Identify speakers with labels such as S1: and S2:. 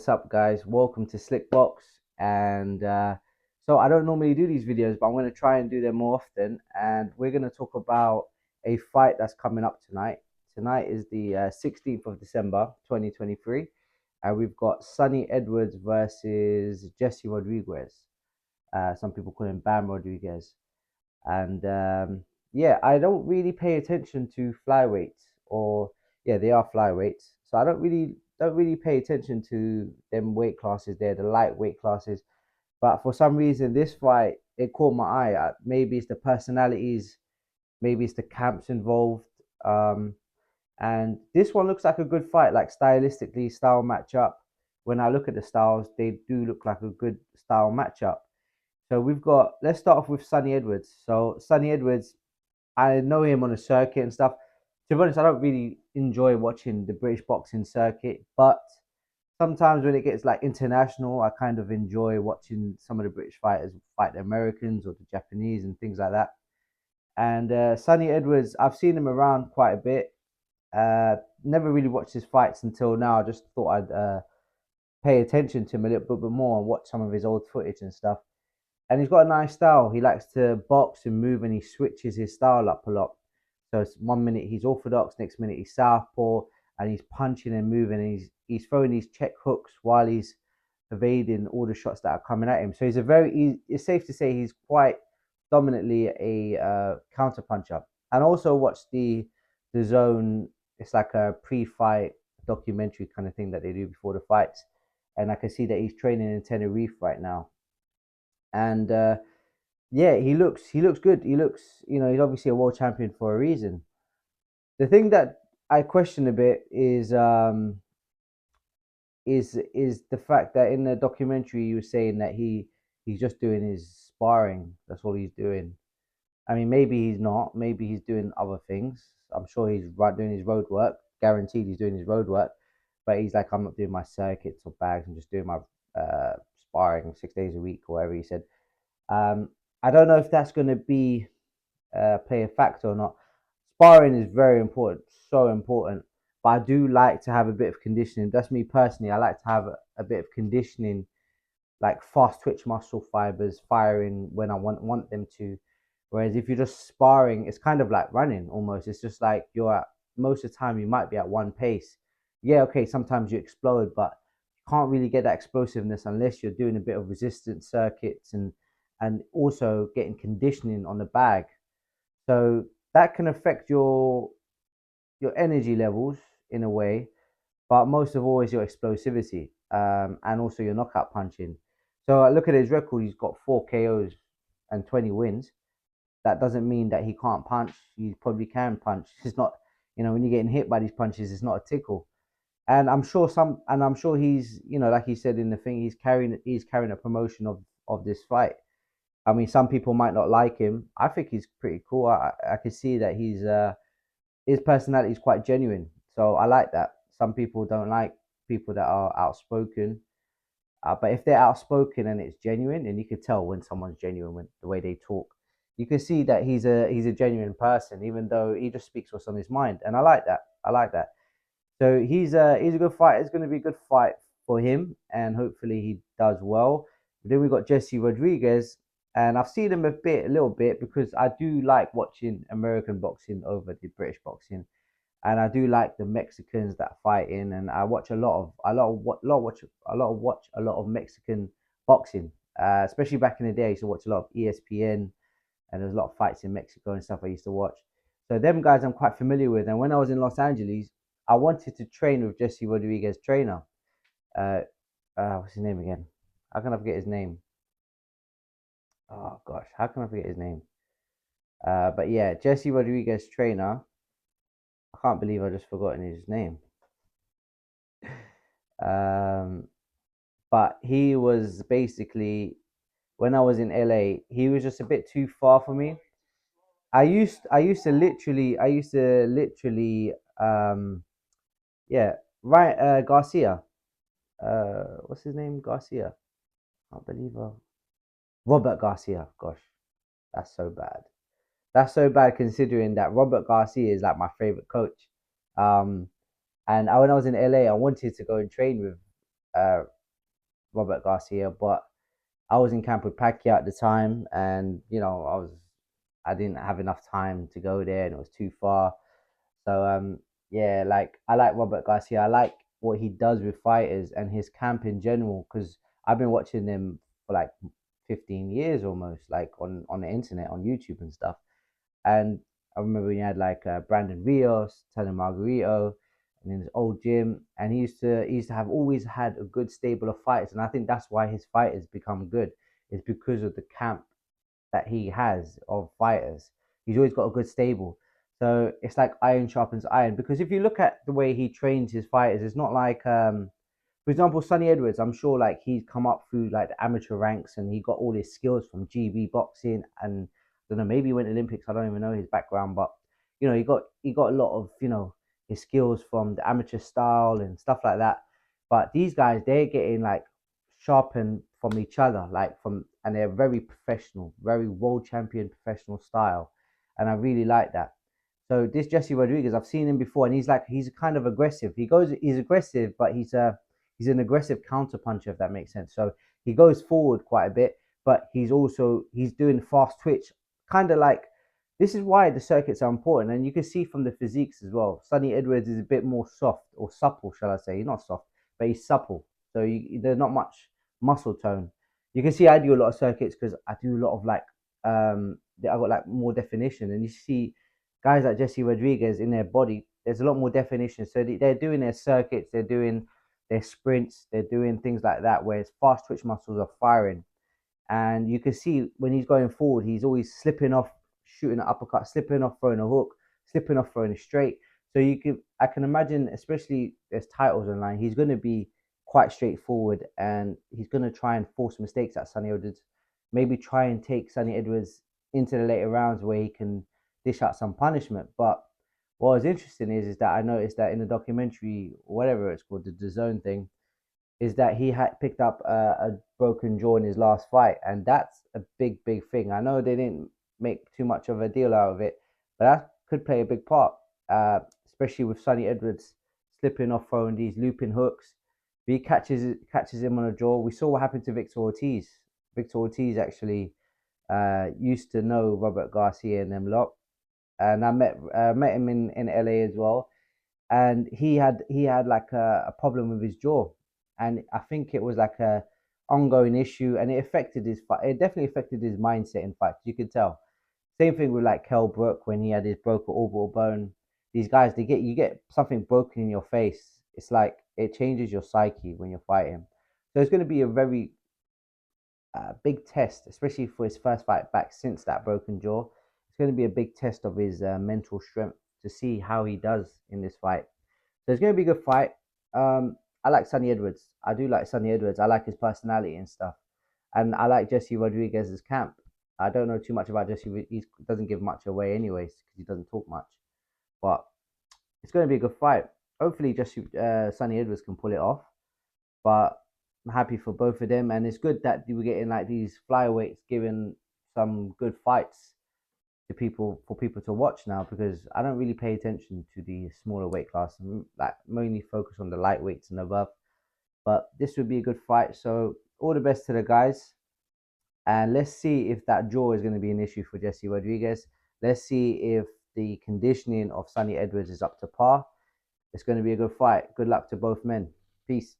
S1: what's up, guys? Welcome to Slickbox. And so I don't normally do these videos, but I'm going to try and do them more often. And we're going to talk about a fight that's coming up tonight. Tonight is the 16th of December, 2023. And we've got Sonny Edwards versus Jesse Rodriguez. Some people call him Bam Rodriguez. And yeah, I don't really pay attention to flyweights, or yeah, they are flyweights. So I don't really pay attention to them weight classes. They're the lightweight classes. But for some reason, this fight it caught my eye. Maybe it's the personalities, maybe it's the camps involved. Um, and this one looks like a good fight, like stylistically, style matchup. When I look at the styles, they do look like a good style matchup. So let's start off with Sonny Edwards. So Sonny Edwards, I know him on a circuit and stuff. To be honest, I don't really enjoy watching the British boxing circuit, but sometimes when it gets like international, I kind of enjoy watching some of the British fighters fight the Americans or the Japanese and things like that. And Sonny Edwards, I've seen him around quite a bit. Never really watched his fights until now. I just thought I'd pay attention to him a little bit more and watch some of his old footage and stuff. And he's got a nice style. He likes to box and move, and he switches his style up a lot. So it's 1 minute he's orthodox, next minute he's southpaw, and he's punching and moving. And he's throwing these check hooks while he's evading all the shots that are coming at him. So it's safe to say he's quite dominantly a counter puncher. And also watch the zone. It's like a pre-fight documentary kind of thing that they do before the fights. And I can see that he's training in Tenerife right now. And yeah, he looks good. He looks, he's obviously a world champion for a reason. The thing that I question a bit is the fact that in the documentary you were saying that he's just doing his sparring. That's all he's doing. I mean, maybe he's not. Maybe he's doing other things. I'm sure he's doing his road work. Guaranteed, he's doing his road work. But he's like, I'm not doing my circuits or bags. I'm just doing my sparring 6 days a week or whatever he said. Um, I don't know if that's going to be play a factor or not. Sparring is very important, so important. But I do like to have a bit of conditioning. That's me personally. I like to have a bit of conditioning, like fast twitch muscle fibers firing when I want them to. Whereas if you're just sparring, it's kind of like running almost. It's just like you're at most of the time you might be at one pace. Yeah, okay, sometimes you explode, but you can't really get that explosiveness unless you're doing a bit of resistance circuits and also getting conditioning on the bag. So that can affect your energy levels in a way, but most of all is your explosivity, and also your knockout punching. So look at his record; he's got 4 KOs and 20 wins. That doesn't mean that he can't punch. He probably can punch. It's not, when you're getting hit by these punches, it's not a tickle. And I'm sure he's, like he said in the thing, he's carrying a promotion of this fight. I mean, some people might not like him. I think he's pretty cool. I can see that his personality is quite genuine. So I like that. Some people don't like people that are outspoken. But if they're outspoken and it's genuine, and you can tell when someone's genuine when the way they talk, you can see that he's a genuine person, even though he just speaks what's on his mind. And I like that. I like that. So he's a good fight. It's going to be a good fight for him, and hopefully he does well. But then we got Jesse Rodriguez, and I've seen him a little bit, because I do like watching American boxing over the British boxing, and I do like the Mexicans that fight in, and I watch a lot of Mexican boxing, especially back in the day. I used to watch a lot of ESPN, and there's a lot of fights in Mexico and stuff I used to watch. So them guys I'm quite familiar with, and when I was in Los Angeles, I wanted to train with Jesse Rodriguez trainer. Uh, what's his name again? How can I forget his name? Oh gosh, how can I forget his name? But yeah, Jesse Rodriguez trainer. I can't believe I just forgotten his name. Um, but he was basically, when I was in LA, he was just a bit too far for me. I used to literally, yeah, right, Garcia. What's his name? Garcia. I can't believe Robert Garcia. Gosh, that's so bad. That's so bad considering that Robert Garcia is like my favorite coach. Um, and when I was in LA, I wanted to go and train with uh, Robert Garcia, but I was in camp with Pacquiao at the time, and I didn't have enough time to go there, and it was too far. So yeah, like I like Robert Garcia. I like what he does with fighters and his camp in general because I've been watching him for like 15 years almost, like on the internet, on YouTube and stuff. And I remember when he had like Brandon Rios, Tanner Margarito, and in his old gym, and he used to have always had a good stable of fighters, and I think that's why his fighters become good. It's because of the camp that he has of fighters. He's always got a good stable. So it's like iron sharpens iron. Because if you look at the way he trains his fighters, it's not like for example, Sonny Edwards, I'm sure like he's come up through like the amateur ranks and he got all his skills from GB boxing and I don't know, maybe he went Olympics. I don't even know his background, but he got a lot of his skills from the amateur style and stuff like that. But these guys, they're getting like sharpened from each other, like and they're very professional, very world champion professional style, and I really like that. So this Jesse Rodriguez, I've seen him before, and he's kind of aggressive. He's aggressive, but he's an aggressive counter puncher, if that makes sense. So he goes forward quite a bit, but he's doing fast twitch, kind of like this is why the circuits are important, and you can see from the physiques as well. Sonny Edwards is a bit more soft or supple, shall I say? He's not soft, but he's supple. So there's not much muscle tone. You can see I do a lot of circuits because I do a lot of like I got like more definition, and you see guys like Jesse Rodriguez in their body. There's a lot more definition, so they're doing their circuits, they're doing their sprints, they're doing things like that where his fast twitch muscles are firing, and you can see when he's going forward, he's always slipping off, shooting an uppercut, slipping off, throwing a hook, slipping off, throwing a straight. So I can imagine, especially there's titles online, he's going to be quite straightforward, and he's going to try and force mistakes at Sonny Edwards. Maybe try and take Sonny Edwards into the later rounds where he can dish out some punishment. But what was interesting is that I noticed that in the documentary, whatever it's called, the Zone thing, is that he had picked up a broken jaw in his last fight, and that's a big thing. I know they didn't make too much of a deal out of it, but that could play a big part, especially with Sonny Edwards slipping off, throwing these looping hooks. If he catches him on a jaw. We saw what happened to Victor Ortiz. Victor Ortiz actually used to know Robert Garcia and them lot, and I met him in LA as well, and he had like a problem with his jaw, and I think it was like a ongoing issue, and it affected his fight. It definitely affected his mindset in fights. You could tell. Same thing with like Kell Brook when he had his broken orbital bone. These guys, you get something broken in your face. It's like it changes your psyche when you're fighting. So it's going to be a very big test, especially for his first fight back since that broken jaw. It's going to be a big test of his mental strength to see how he does in this fight. So it's going to be a good fight. I like Sonny Edwards. I do like Sonny Edwards. I like his personality and stuff. And I like Jesse Rodriguez's camp. I don't know too much about Jesse. He doesn't give much away, anyways, because he doesn't talk much. But it's going to be a good fight. Hopefully, Jesse Sonny Edwards can pull it off. But I'm happy for both of them, and it's good that we're getting like these flyweights giving some good fights to people for people to watch now because I don't really pay attention to the smaller weight class. I'm like mainly focus on the lightweights and above. But this would be a good fight. So all the best to the guys. And let's see if that jaw is going to be an issue for Jesse Rodriguez. Let's see if the conditioning of Sonny Edwards is up to par. It's going to be a good fight. Good luck to both men. Peace.